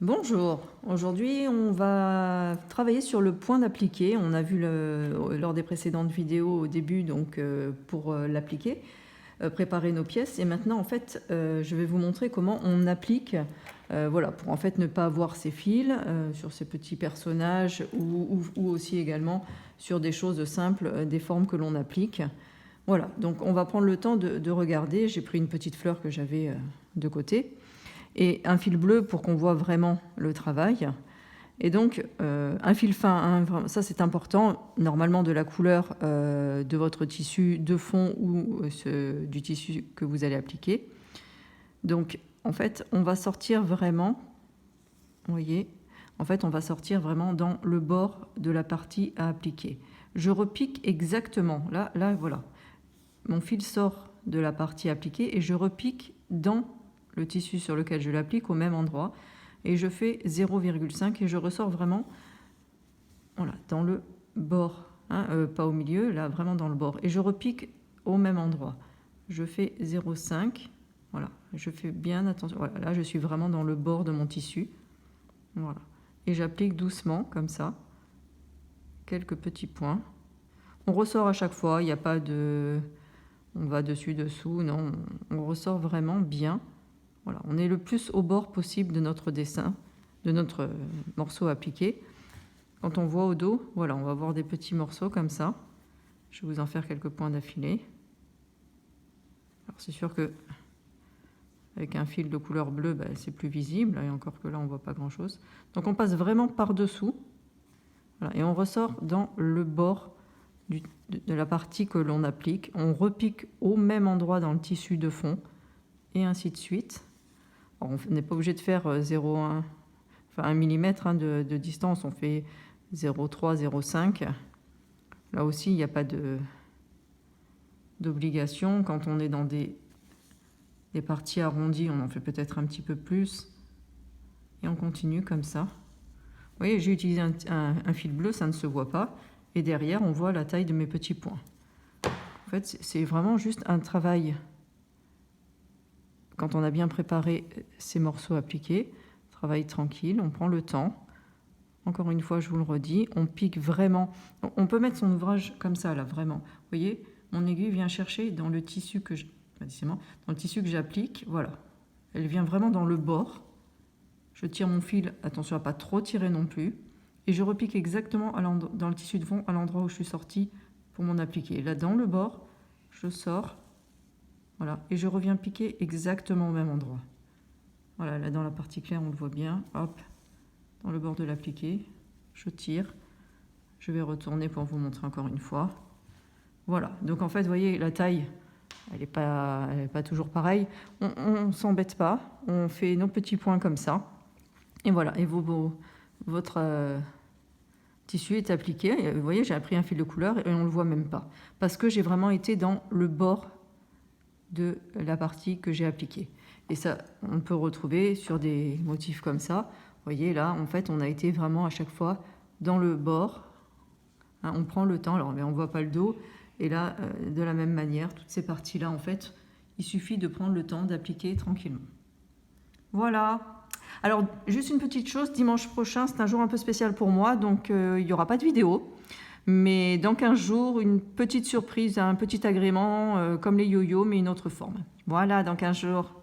Bonjour, aujourd'hui on va travailler sur le point d'appliquer. On a vu lors des précédentes vidéos au début pour l'appliquer, préparer nos pièces et maintenant en fait je vais vous montrer comment on applique, voilà, pour en fait ne pas avoir ces fils sur ces petits personnages ou aussi également sur des choses simples, des formes que l'on applique. Voilà, donc on va prendre le temps de regarder. J'ai pris une petite fleur que j'avais de côté et un fil bleu pour qu'on voit vraiment le travail. Et donc, un fil fin, hein, ça c'est important, normalement de la couleur de votre tissu de fond ou du tissu que vous allez appliquer. Donc, en fait, on va sortir vraiment, vous voyez, en fait, on va sortir vraiment dans le bord de la partie à appliquer. Je repique exactement, là, voilà. Mon fil sort de la partie appliquée et je repique dans le tissu sur lequel je l'applique au même endroit et je fais 0,5 et je ressors vraiment, voilà, dans le bord, hein, pas au milieu, là vraiment dans le bord, et je repique au même endroit. Je fais 0,5, voilà, je fais bien attention, voilà, là je suis vraiment dans le bord de mon tissu, voilà, et j'applique doucement comme ça quelques petits points. On ressort à chaque fois, il n'y a pas de on va dessus dessous, non, on ressort vraiment bien. Voilà, on est le plus au bord possible de notre dessin, de notre morceau appliqué. Quand on voit au dos, voilà, on va avoir des petits morceaux comme ça. Je vais vous en faire quelques points d'affilée. Alors c'est sûr que avec un fil de couleur bleue, c'est plus visible, et encore que là on ne voit pas grand chose. Donc on passe vraiment par-dessous, voilà, et on ressort dans le bord de la partie que l'on applique. On repique au même endroit dans le tissu de fond, et ainsi de suite. Alors, on n'est pas obligé de faire 0,1, enfin 1 mm de distance, on fait 0,3, 0,5. Là aussi, il n'y a pas d'obligation. Quand on est dans des parties arrondies, on en fait peut-être un petit peu plus. Et on continue comme ça. Vous voyez, j'ai utilisé un fil bleu, ça ne se voit pas. Et derrière, on voit la taille de mes petits points. En fait, c'est vraiment juste un travail. Quand on a bien préparé ces morceaux appliqués, travail tranquille, on prend le temps. Encore une fois, je vous le redis, on pique vraiment. On peut mettre son ouvrage comme ça, là, vraiment. Vous voyez, mon aiguille vient chercher dans le tissu que j'applique. Voilà. Elle vient vraiment dans le bord. Je tire mon fil, attention à ne pas trop tirer non plus. Et je repique exactement dans le tissu de fond, à l'endroit où je suis sortie pour mon appliquer. Là, dans le bord, je sors. Voilà. Et je reviens piquer exactement au même endroit. Voilà, là, dans la partie claire, on le voit bien. Hop. Dans le bord de l'appliqué, je tire, je vais retourner pour vous montrer encore une fois. Voilà, donc en fait, vous voyez, la taille, elle n'est pas toujours pareille. On ne s'embête pas, on fait nos petits points comme ça. Et voilà, et votre tissu est appliqué. Et vous voyez, j'ai pris un fil de couleur et on ne le voit même pas. Parce que j'ai vraiment été dans le bord de la partie que j'ai appliquée. Et ça, on peut retrouver sur des motifs comme ça. Vous voyez, là, en fait, on a été vraiment à chaque fois dans le bord. Hein, on prend le temps, alors, mais on ne voit pas le dos. Et là, de la même manière, toutes ces parties-là, en fait, il suffit de prendre le temps d'appliquer tranquillement. Voilà. Alors, juste une petite chose, dimanche prochain, c'est un jour un peu spécial pour moi, donc il n'y aura pas de vidéo. Mais dans 15 jours, une petite surprise, un petit agrément, comme les yo-yo, mais une autre forme. Voilà, dans 15 jours.